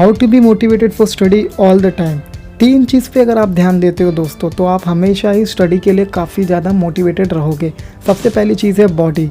How to be motivated for study all the time. तीन चीज़ पे अगर आप ध्यान देते हो दोस्तों तो आप हमेशा ही स्टडी के लिए काफ़ी ज़्यादा मोटिवेटेड रहोगे। सबसे पहली चीज़ है बॉडी।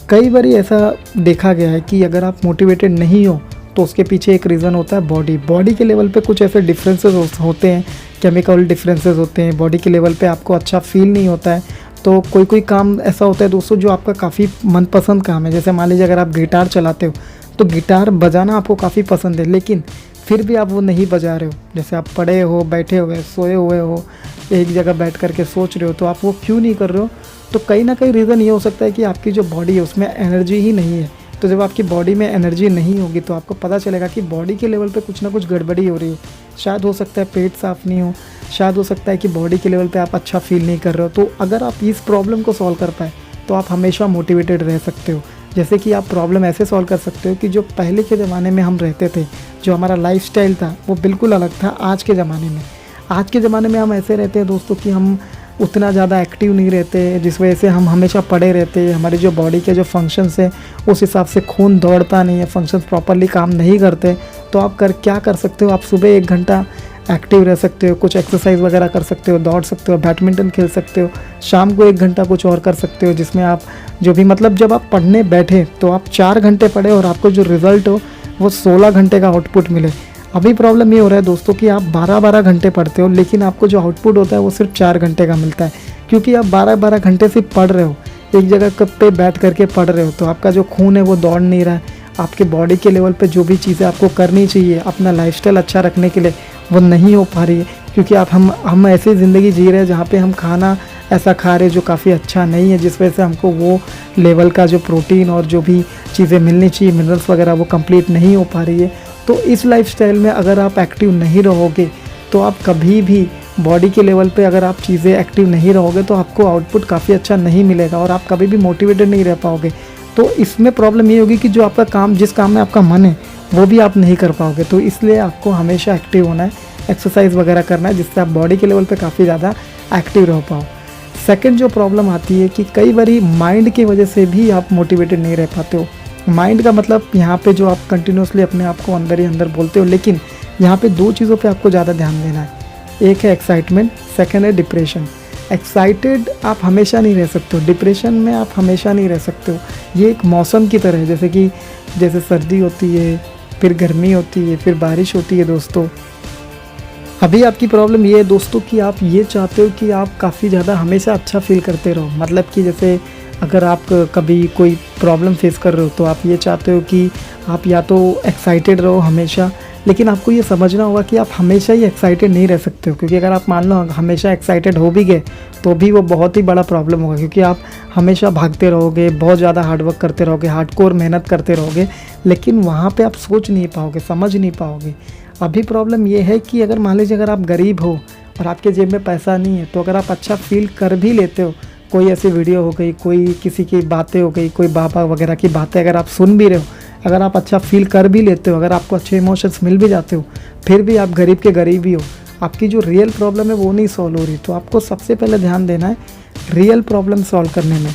कई बार ऐसा देखा गया है कि अगर आप मोटिवेटेड नहीं हो तो उसके पीछे एक रीज़न होता है बॉडी के लेवल पे कुछ ऐसे डिफरेंसेस होते हैं, केमिकल डिफरेंसेस होते हैं। बॉडी के लेवल पे आपको अच्छा फील नहीं होता है। तो कोई काम ऐसा होता है दोस्तों जो आपका काफ़ी मनपसंद काम है। जैसे मान लीजिए अगर आप गिटार चलाते हो तो गिटार बजाना आपको काफ़ी पसंद है, लेकिन फिर भी आप वो नहीं बजा रहे हो। जैसे आप पड़े हो, बैठे हुए, सोए हुए हो, एक जगह बैठ कर के सोच रहे हो, तो आप वो क्यों नहीं कर रहे हो? तो कहीं ना कहीं रीज़न ये हो सकता है कि आपकी जो बॉडी है उसमें एनर्जी ही नहीं है। तो जब आपकी बॉडी में एनर्जी नहीं होगी तो आपको पता चलेगा कि बॉडी के लेवल पे कुछ ना कुछ गड़बड़ी हो रही है। शायद हो सकता है पेट साफ़ नहीं हो, शायद हो सकता है कि बॉडी के लेवल पे आप अच्छा फील नहीं कर रहे हो। तो अगर आप इस प्रॉब्लम को सॉल्व कर पाए तो आप हमेशा मोटिवेटेड रह सकते हो। जैसे कि आप प्रॉब्लम ऐसे सॉल्व कर सकते हो कि जो पहले के ज़माने में हम रहते थे, जो हमारा लाइफस्टाइल था वो बिल्कुल अलग था आज के ज़माने में। आज के ज़माने में हम ऐसे रहते हैं दोस्तों कि हम उतना ज़्यादा एक्टिव नहीं रहते, जिस वजह से हम हमेशा पड़े रहते हैं। हमारी जो बॉडी के जो फंक्शंस हैं उस हिसाब से खून दौड़ता नहीं है, फंक्शंस प्रॉपरली काम नहीं करते। तो आप क्या कर सकते हो? आप सुबह 1 घंटा एक्टिव रह सकते हो, कुछ एक्सरसाइज वगैरह कर सकते हो, दौड़ सकते हो, बैडमिंटन खेल सकते हो। शाम को 1 घंटा कुछ और कर सकते हो, जिसमें आप जो भी मतलब जब आप पढ़ने बैठे तो आप 4 घंटे पढ़े और आपको जो रिज़ल्ट हो वो 16 घंटे का आउटपुट मिले। अभी प्रॉब्लम ये हो रहा है दोस्तों कि आप 12-12 घंटे पढ़ते हो, लेकिन आपको जो आउटपुट होता है वो सिर्फ 4 घंटे का मिलता है, क्योंकि आप 12-12 घंटे से पढ़ रहे हो, एक जगह पे बैठ करके पढ़ रहे हो। तो आपका जो खून है वो दौड़ नहीं रहा है। आपके बॉडी के लेवल पे जो भी चीज़ें आपको करनी चाहिए अपना लाइफस्टाइल अच्छा रखने के लिए वो नहीं हो पा रही है, क्योंकि हम ऐसी ज़िंदगी जी रहे हैं जहाँ पे हम खाना ऐसा खा रहे हैं जो काफ़ी अच्छा नहीं है, जिस वजह से हमको वो लेवल का जो प्रोटीन और जो भी चीज़ें मिलनी चाहिए, मिनरल्स वगैरह, वो कंप्लीट नहीं हो पा रही है। तो इस लाइफस्टाइल में अगर आप एक्टिव नहीं रहोगे तो आप कभी भी बॉडी के लेवल पे अगर आप चीज़ें एक्टिव नहीं रहोगे तो आपको आउटपुट काफ़ी अच्छा नहीं मिलेगा और आप कभी भी मोटिवेटेड नहीं रह पाओगे। तो इसमें प्रॉब्लम ये होगी कि जो आपका काम, जिस काम में आपका मन है वो भी आप नहीं कर पाओगे। तो इसलिए आपको हमेशा एक्टिव होना है, एक्सरसाइज वगैरह करना है, जिससे आप बॉडी के लेवल पे काफ़ी ज़्यादा एक्टिव रह पाओ। सेकंड जो प्रॉब्लम आती है कि कई बारी माइंड की वजह से भी आप मोटिवेटेड नहीं रह पाते हो। माइंड का मतलब यहाँ पे जो आप कंटिन्यूसली अपने आप को अंदर ही अंदर बोलते हो, लेकिन यहाँ पे 2 चीज़ों पे आपको ज़्यादा ध्यान देना है। एक है एक्साइटमेंट, सेकंड है डिप्रेशन। एक्साइटेड आप हमेशा नहीं रह सकते हो, डिप्रेशन में आप हमेशा नहीं रह सकते हो। ये एक मौसम की तरह है, जैसे सर्दी होती है, फिर गर्मी होती है, फिर बारिश होती है दोस्तों। अभी आपकी प्रॉब्लम ये है दोस्तों कि आप ये चाहते हो कि आप काफ़ी ज़्यादा हमेशा अच्छा फील करते रहो। मतलब कि जैसे अगर आप कभी कोई प्रॉब्लम फेस कर रहे हो तो आप ये चाहते हो कि आप या तो एक्साइटेड रहो हमेशा, लेकिन आपको ये समझना होगा कि आप हमेशा ही एक्साइटेड नहीं रह सकते हो, क्योंकि अगर आप मान लो हमेशा एक्साइटेड हो भी गए तो भी वो बहुत ही बड़ा प्रॉब्लम होगा, क्योंकि आप हमेशा भागते रहोगे, बहुत ज़्यादा हार्डवर्क करते रहोगे, हार्डकोर मेहनत करते रहोगे, लेकिन वहाँ पे आप सोच नहीं पाओगे, समझ नहीं पाओगे। अभी प्रॉब्लम ये है कि अगर मान लीजिए अगर आप गरीब हो और आपके जेब में पैसा नहीं है, तो अगर आप अच्छा फील कर भी लेते हो, कोई ऐसी वीडियो हो गई, कोई किसी की बातें हो गई, कोई बाबा वगैरह की बातें अगर आप सुन भी रहे हो, अगर आप अच्छा फील कर भी लेते हो, अगर आपको अच्छे इमोशंस मिल भी जाते हो, फिर भी आप गरीब के गरीब ही हो। आपकी जो रियल प्रॉब्लम है वो नहीं सॉल्व हो रही। तो आपको सबसे पहले ध्यान देना है रियल प्रॉब्लम सॉल्व करने में।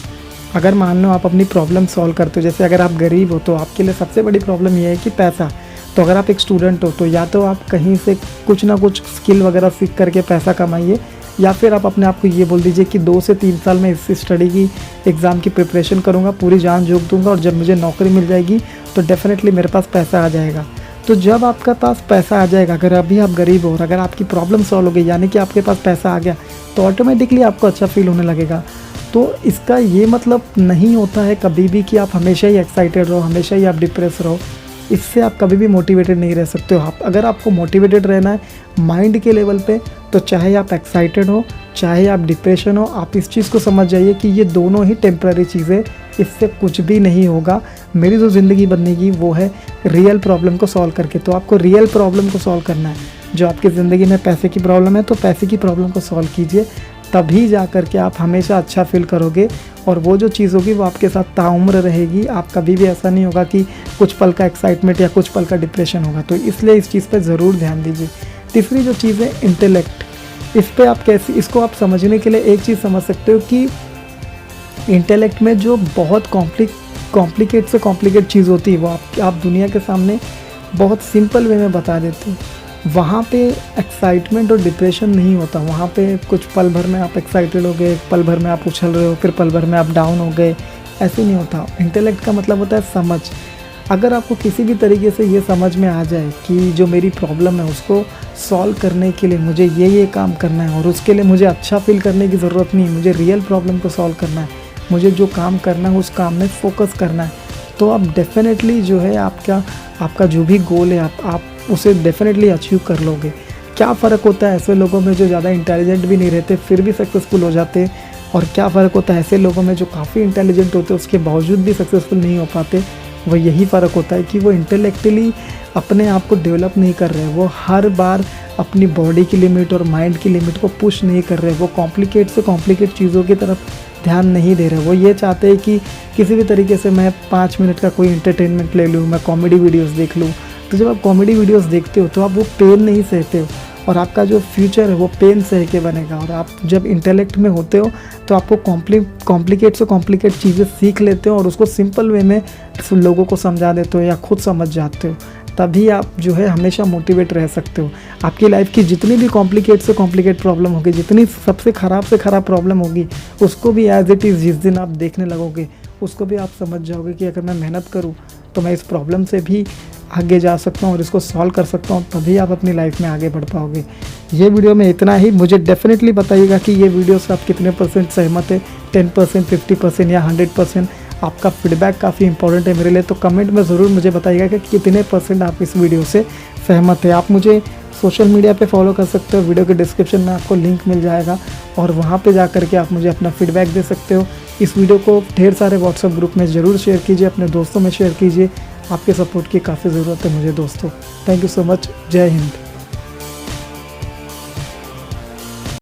अगर मान लो आप अपनी प्रॉब्लम सॉल्व करते हो, जैसे अगर आप गरीब हो तो आपके लिए सबसे बड़ी प्रॉब्लम ये है कि पैसा। तो अगर आप एक स्टूडेंट हो तो या तो आप कहीं से कुछ ना कुछ स्किल वगैरह सीख करके पैसा कमाइए, या फिर आप अपने आप को ये बोल दीजिए कि 2 से 3 साल में इस स्टडी की एग्ज़ाम की प्रिपरेशन करूँगा, पूरी जान झोंक दूँगा और जब मुझे नौकरी मिल जाएगी तो डेफिनेटली मेरे पास पैसा आ जाएगा। तो जब आपका पास पैसा आ जाएगा, अगर अभी आप गरीब हो और अगर आपकी प्रॉब्लम सॉल्व हो गई, यानी कि आपके पास पैसा आ गया, तो ऑटोमेटिकली आपको अच्छा फील होने लगेगा। तो इसका ये मतलब नहीं होता है कभी भी कि आप हमेशा ही एक्साइटेड रहो, हमेशा ही आप डिप्रेस रहो। इससे आप कभी भी मोटिवेटेड नहीं रह सकते हो। अगर आपको मोटिवेटेड रहना है माइंड के लेवल पे, तो चाहे आप एक्साइटेड हो, चाहे आप डिप्रेशन हो, आप इस चीज़ को समझ जाइए कि ये दोनों ही टेम्पररी चीज़ें, इससे कुछ भी नहीं होगा। मेरी जो ज़िंदगी बनेगी वो है रियल प्रॉब्लम को सॉल्व करके। तो आपको रियल प्रॉब्लम को सॉल्व करना है। जो आपकी ज़िंदगी में पैसे की प्रॉब्लम है तो पैसे की प्रॉब्लम को सॉल्व कीजिए, तभी जा कर के आप हमेशा अच्छा फील करोगे और वो जो चीज़ होगी वो आपके साथ ताउम्र रहेगी। आप कभी भी ऐसा नहीं होगा कि कुछ पल का एक्साइटमेंट या कुछ पल का डिप्रेशन होगा। तो इसलिए इस चीज़ पे ज़रूर ध्यान दीजिए। तीसरी जो चीज़ है इंटेलेक्ट, इस पे आप कैसे, इसको आप समझने के लिए एक चीज़ समझ सकते हो कि इंटेलेक्ट में जो बहुत कॉम्प्लिकेट से कॉम्प्लिकेट चीज़ होती है वो आप दुनिया के सामने बहुत सिंपल वे में बता देते हो। वहाँ पे एक्साइटमेंट और डिप्रेशन नहीं होता, वहाँ पे कुछ पल भर में आप एक्साइटेड हो गए, पल भर में आप उछल रहे हो, फिर पल भर में आप डाउन हो गए, ऐसे नहीं होता। इंटेलेक्ट का मतलब होता है समझ। अगर आपको किसी भी तरीके से ये समझ में आ जाए कि जो मेरी प्रॉब्लम है उसको सॉल्व करने के लिए मुझे ये काम करना है और उसके लिए मुझे अच्छा फील करने की ज़रूरत नहीं है, मुझे रियल प्रॉब्लम को सॉल्व करना है, मुझे जो काम करना है उस काम में फोकस करना है, तो आप डेफिनेटली जो है आपका जो भी गोल है आप उसे डेफिनेटली अचीव कर लोगे। क्या फ़र्क होता है ऐसे लोगों में जो ज़्यादा इंटेलिजेंट भी नहीं रहते फिर भी सक्सेसफुल हो जाते, और क्या फ़र्क होता है ऐसे लोगों में जो काफ़ी इंटेलिजेंट होते उसके बावजूद भी सक्सेसफुल नहीं हो पाते। वो यही फ़र्क होता है कि वो इंटेलेक्चुअली अपने आप को डेवलप नहीं कर रहे, वो हर बार अपनी बॉडी की लिमिट और माइंड की लिमिट को पुश नहीं कर रहे, वो कॉम्प्लिकेट से कॉम्प्लिकेट चीज़ों की तरफ ध्यान नहीं दे रहे। वो ये चाहते हैं कि किसी भी तरीके से मैं 5 मिनट का कोई एंटरटेनमेंट ले लूँ, मैं कॉमेडी वीडियोस देख लूँ। तो जब आप कॉमेडी वीडियोस देखते हो तो आप वो पेन नहीं सहते हो, और आपका जो फ्यूचर है वो पेन सह के बनेगा। और आप जब इंटेलेक्ट में होते हो तो आपको कॉम्प्लिकेट से कॉम्प्लिकेट चीज़ें सीख लेते हो और उसको सिंपल वे में लोगों को समझा देते हो या खुद समझ जाते हो, तभी आप जो है हमेशा मोटिवेट रह सकते हो। आपकी लाइफ की जितनी भी कॉम्प्लिकेट से कॉम्प्लिकेट प्रॉब्लम होगी, जितनी सबसे ख़राब से ख़राब प्रॉब्लम होगी, उसको भी एज इट इज़ जिस दिन आप देखने लगोगे उसको भी आप समझ जाओगे कि अगर मैं मेहनत करूँ तो मैं इस प्रॉब्लम से भी आगे जा सकता हूँ और इसको सॉल्व कर सकता हूँ, तभी आप अपनी लाइफ में आगे बढ़ पाओगे। ये वीडियो में इतना ही। मुझे डेफिनेटली बताइएगा कि ये वीडियो से आप कितने % सहमत है, 10%, 50% या 100%। आपका फीडबैक काफ़ी इंपॉर्टेंट है मेरे लिए, तो कमेंट में ज़रूर मुझे बताइएगा कि कितने % आप इस वीडियो से सहमत है। आप मुझे सोशल मीडिया पे फॉलो कर सकते हो, वीडियो के डिस्क्रिप्शन में आपको लिंक मिल जाएगा और वहाँ पे जा करके आप मुझे अपना फीडबैक दे सकते हो। इस वीडियो को ढेर सारे व्हाट्सएप ग्रुप में ज़रूर शेयर कीजिए, अपने दोस्तों में शेयर कीजिए। आपके सपोर्ट की काफ़ी ज़रूरत है मुझे दोस्तों। Thank you so much. जय हिंद।